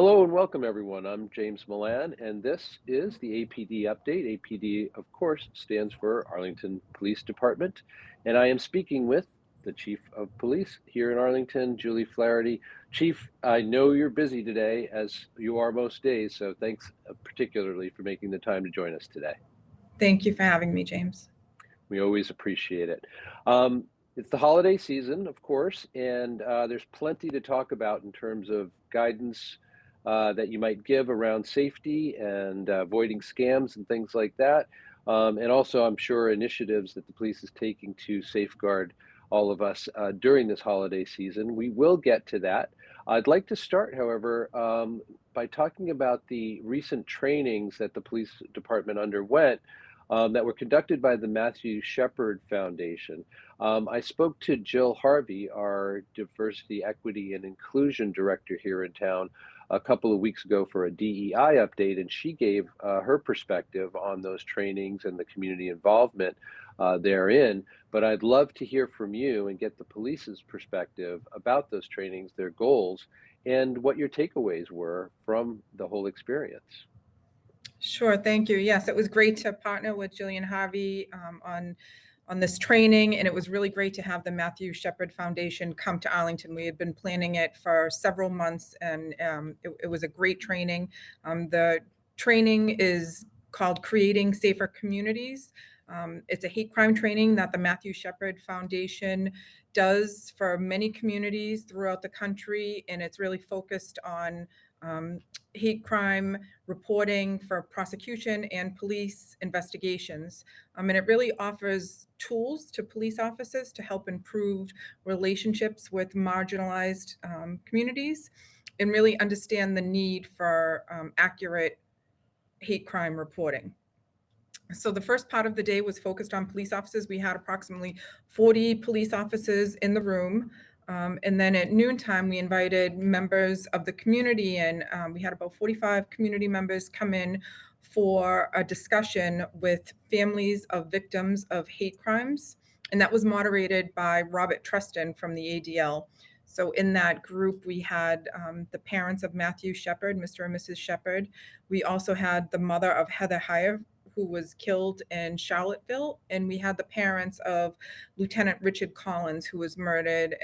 Hello and welcome, everyone. I'm James Milan, and this is the APD update. APD, of course, stands for Arlington Police Department, and I am speaking with the Chief of Police here in Arlington, Julie Flaherty. Chief, I know you're busy today, as you are most days, so thanks particularly for making the time to join us today. Thank you for having me, James. We always appreciate it. It's the holiday season, of course, and there's plenty to talk about in terms of guidance that you might give around safety and avoiding scams and things like that. And also, I'm sure, initiatives that the police is taking to safeguard all of us during this holiday season. We will get to that. I'd like to start, however, by talking about the recent trainings that the police department underwent that were conducted by the Matthew Shepard Foundation. I spoke to Jill Harvey, our Diversity, Equity, and Inclusion Director here in town, a couple of weeks ago for a DEI update, and she gave her perspective on those trainings and the community involvement therein. But I'd love to hear from you and get the police's perspective about those trainings, their goals, and what your takeaways were from the whole experience. Sure, thank you. Yes, it was great to partner with Jillian Harvey on this training, and it was really great to have the Matthew Shepard Foundation come to Arlington. We had been planning it for several months, and it was a great training. The training is called Creating Safer Communities. It's a hate crime training that the Matthew Shepard Foundation does for many communities throughout the country, and it's really focused on hate crime reporting for prosecution and police investigations. And it really offers tools to police officers to help improve relationships with marginalized communities and really understand the need for accurate hate crime reporting. So the first part of the day was focused on police officers. We had approximately 40 police officers in the room. And then at noontime, we invited members of the community, and we had about 45 community members come in for a discussion with families of victims of hate crimes. And that was moderated by Robert Trustin from the ADL. So in that group, we had the parents of Matthew Shepard, Mr. and Mrs. Shepard. We also had the mother of Heather Heyer, who was killed in Charlottesville, and we had the parents of Lieutenant Richard Collins, who was murdered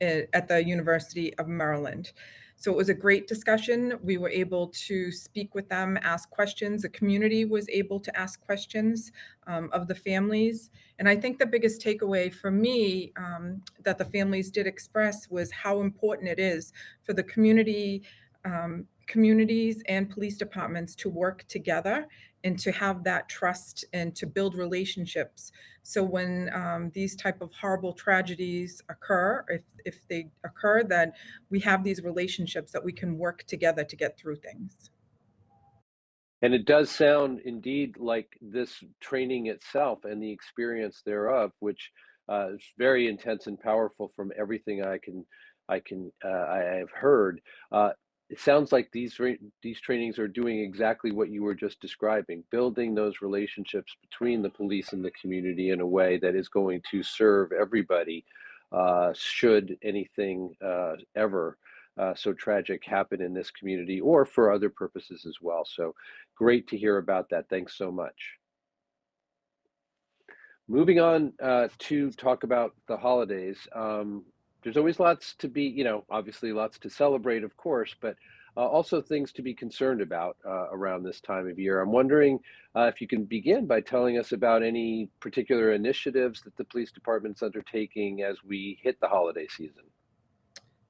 at the University of Maryland. So it was a great discussion. We were able to speak with them, ask questions. The community was able to ask questions of the families. And I think the biggest takeaway for me that the families did express was how important it is for the communities and police departments to work together and to have that trust and to build relationships. So when these type of horrible tragedies occur, if they occur, that we have these relationships that we can work together to get through things. And it does sound indeed like this training itself and the experience thereof, which is very intense and powerful from everything I have heard. It sounds like these trainings are doing exactly what you were just describing, building those relationships between the police and the community in a way that is going to serve everybody, should anything ever so tragic happen in this community or for other purposes as well. So great to hear about that. Thanks so much. Moving on to talk about the holidays. There's always lots to be, obviously lots to celebrate, of course, but also things to be concerned about around this time of year. I'm wondering if you can begin by telling us about any particular initiatives that the police department's undertaking as we hit the holiday season.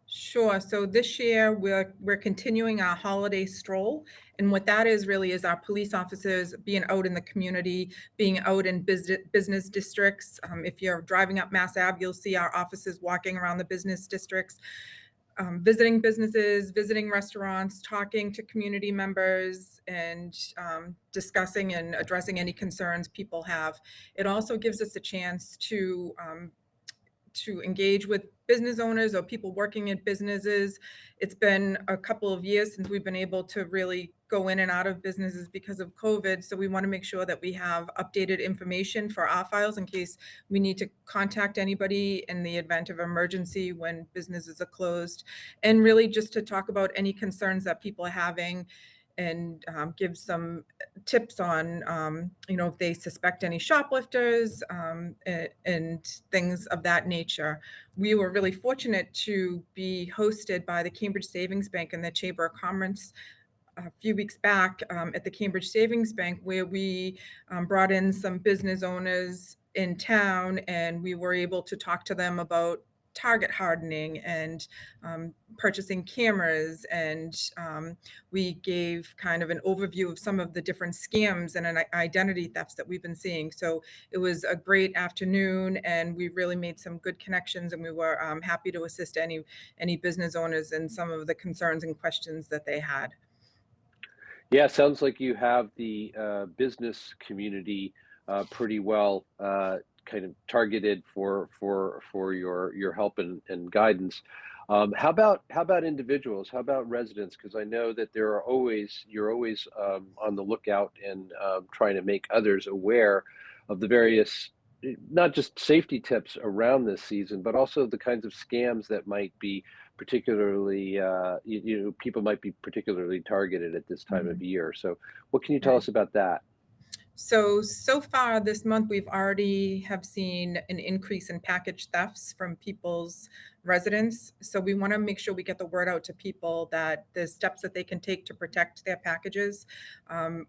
Sure. So this year we're continuing our holiday stroll, and what that is really is our police officers being out in the community, being out in business districts. If you're driving up Mass Ave, you'll see our officers walking around the business districts, visiting businesses, visiting restaurants, talking to community members, and discussing and addressing any concerns people have. It also gives us a chance to to engage with business owners or people working in businesses. It's been a couple of years since we've been able to really go in and out of businesses because of COVID. So we want to make sure that we have updated information for our files in case we need to contact anybody in the event of emergency when businesses are closed, and really just to talk about any concerns that people are having, and give some tips on, if they suspect any shoplifters, and things of that nature. We were really fortunate to be hosted by the Cambridge Savings Bank and the Chamber of Commerce a few weeks back, at the Cambridge Savings Bank, where we brought in some business owners in town, and we were able to talk to them about target hardening and purchasing cameras. And we gave kind of an overview of some of the different scams and identity thefts that we've been seeing. So it was a great afternoon, and we really made some good connections, and we were happy to assist any business owners in some of the concerns and questions that they had. Yeah, sounds like you have the business community pretty well kind of targeted for your help and guidance. How about individuals? How about residents? Because I know that you're always on the lookout and trying to make others aware of the various, not just safety tips around this season, but also the kinds of scams that might be particularly, people might be particularly targeted at this time of Mhm. year. So, what can you tell Right. us about that? So far this month, we've already have seen an increase in package thefts from people's residents. So we want to make sure we get the word out to people that the steps that they can take to protect their packages.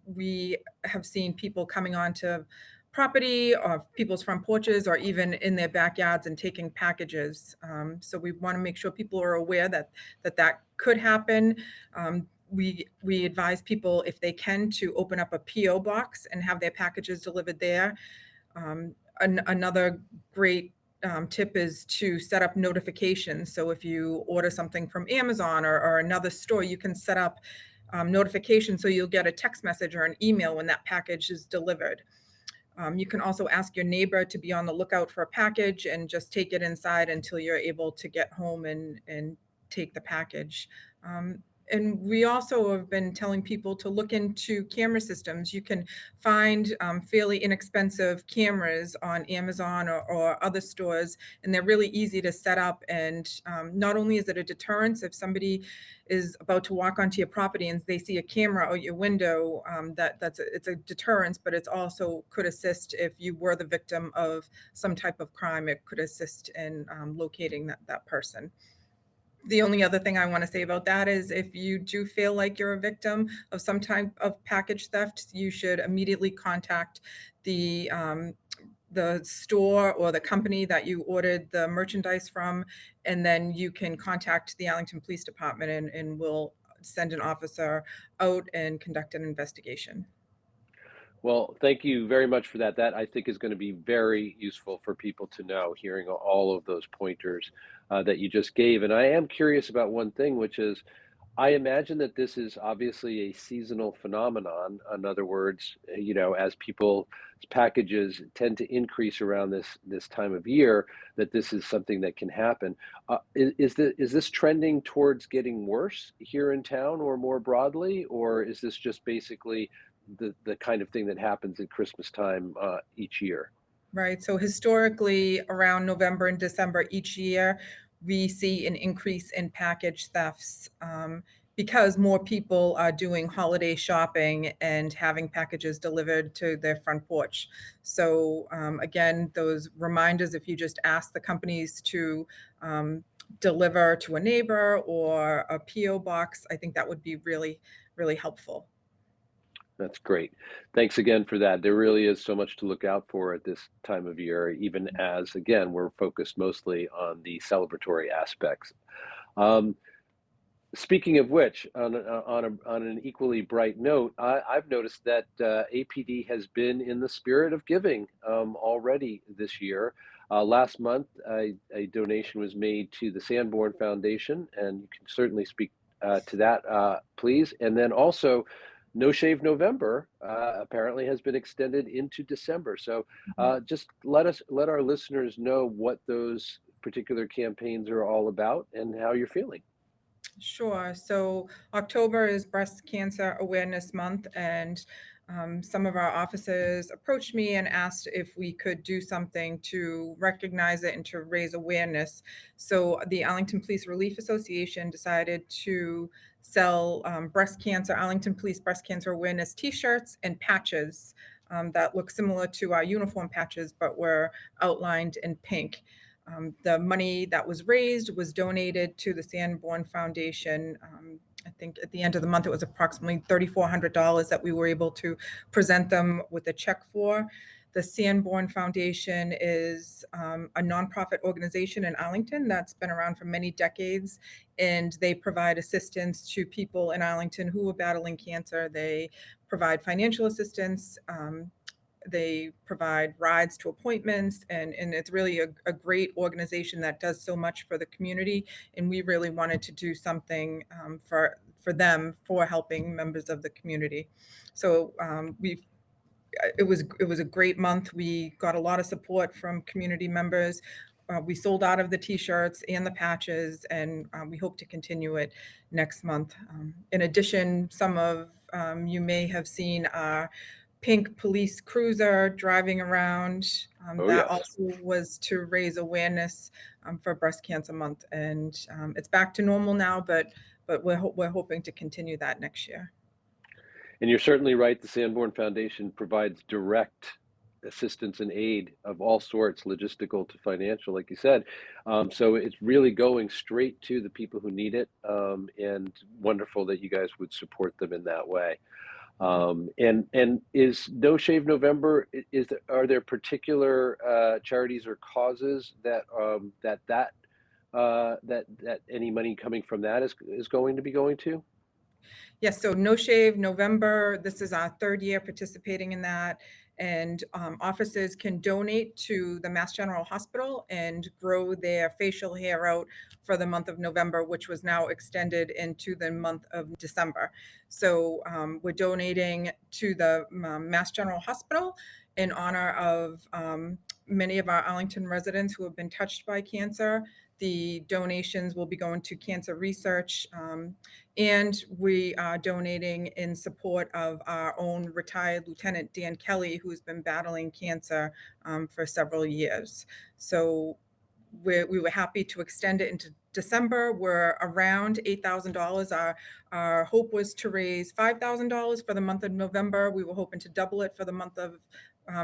We have seen people coming onto property or people's front porches or even in their backyards and taking packages. So we want to make sure people are aware that could happen. We advise people, if they can, to open up a PO box and have their packages delivered there. Another great tip is to set up notifications. So if you order something from Amazon or another store, you can set up notifications so you'll get a text message or an email when that package is delivered. You can also ask your neighbor to be on the lookout for a package and just take it inside until you're able to get home and take the package. And we also have been telling people to look into camera systems. You can find fairly inexpensive cameras on Amazon or other stores, and they're really easy to set up. And not only is it a deterrence, if somebody is about to walk onto your property and they see a camera out your window, it's a deterrence, but it's also could assist if you were the victim of some type of crime. It could assist in locating that person. The only other thing I want to say about that is if you do feel like you're a victim of some type of package theft, you should immediately contact the store or the company that you ordered the merchandise from, and then you can contact the Arlington Police Department, and we'll send an officer out and conduct an investigation. Well, thank you very much for that. That I think is going to be very useful for people to know, hearing all of those pointers that you just gave. And I am curious about one thing, which is I imagine that this is obviously a seasonal phenomenon. In other words, as people's packages tend to increase around this time of year, that this is something that can happen. Is this trending towards getting worse here in town, or more broadly, or is this just basically the kind of thing that happens at Christmas time each year? Right. So historically, around November and December each year, we see an increase in package thefts, because more people are doing holiday shopping and having packages delivered to their front porch. So again, those reminders, if you just ask the companies to deliver to a neighbor or a PO box, I think that would be really, really helpful. That's great. Thanks again for that. There really is so much to look out for at this time of year, even as, again, we're focused mostly on the celebratory aspects. Um, Speaking of which, on an equally bright note, I've noticed that APD has been in the spirit of giving already this year. Last month, a donation was made to the Sanborn Foundation, and you can certainly speak to that, please. And then also, No Shave November apparently has been extended into December. So just let our listeners know what those particular campaigns are all about and how you're feeling. Sure. So October is Breast Cancer Awareness Month, and some of our officers approached me and asked if we could do something to recognize it and to raise awareness. So the Arlington Police Relief Association decided to sell Arlington Police Breast Cancer Awareness T-shirts and patches that look similar to our uniform patches, but were outlined in pink. The money that was raised was donated to the Sanborn Foundation. I think at the end of the month, it was approximately $3,400 that we were able to present them with a check for. The Sanborn Foundation is a nonprofit organization in Arlington that's been around for many decades, and they provide assistance to people in Arlington who are battling cancer. They provide financial assistance. They provide rides to appointments, and it's really a great organization that does so much for the community. And we really wanted to do something for them, for helping members of the community. So it was a great month. We got a lot of support from community members. We sold out of the T-shirts and the patches, and we hope to continue it next month. In addition, some of you may have seen our pink police cruiser driving around. Oh, That yes. also was to raise awareness for Breast Cancer Month, and it's back to normal now, but we're hoping to continue that next year. And you're certainly right. The Sanborn Foundation provides direct assistance and aid of all sorts, logistical to financial, like you said. So it's really going straight to the people who need it, and wonderful that you guys would support them in that way. And is No Shave November? Are there particular charities or causes that any money coming from that is going to be going to? Yes, so No Shave November, this is our third year participating in that. And officers can donate to the Mass General Hospital and grow their facial hair out for the month of November, which was now extended into the month of December. So we're donating to the Mass General Hospital in honor of many of our Arlington residents who have been touched by cancer. The donations will be going to cancer research, and we are donating in support of our own retired Lieutenant Dan Kelly, who's been battling cancer for several years. So we were happy to extend it into December. We're around $8,000. Our hope was to raise $5,000 for the month of November. We were hoping to double it for the month of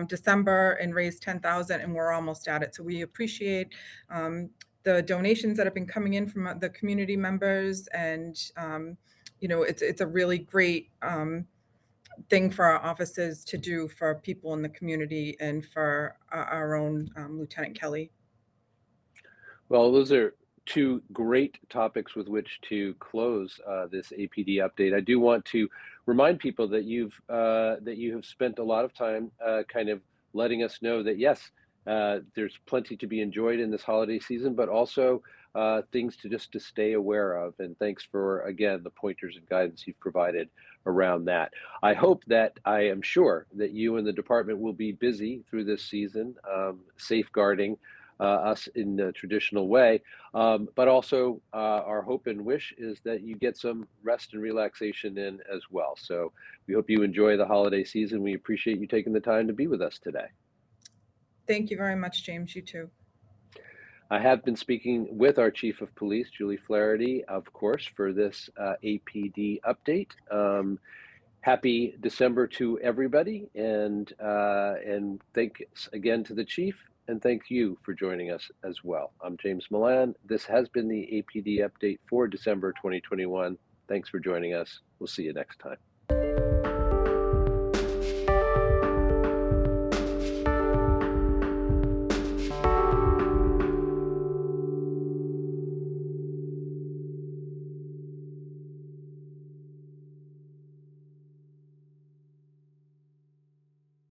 December and raise 10,000, and we're almost at it. So we appreciate the donations that have been coming in from the community members, and it's a really great thing for our officers to do for people in the community and for our own Lieutenant Kelly. Well, those are two great topics with which to close this APD update. I do want to remind people that you have spent a lot of time kind of letting us know that yes, there's plenty to be enjoyed in this holiday season, but also things to stay aware of. And thanks for again the pointers and guidance you've provided around that. I am sure that you and the department will be busy through this season, safeguarding us in the traditional way. But also, our hope and wish is that you get some rest and relaxation in as well. So we hope you enjoy the holiday season. We appreciate you taking the time to be with us today. Thank you very much, James. You too. I have been speaking with our Chief of Police, Julie Flaherty, of course, for this APD update. Happy December to everybody, and thanks again to the Chief. And thank you for joining us as well. I'm James Milan. This has been the APD update for December 2021. Thanks for joining us. We'll see you next time.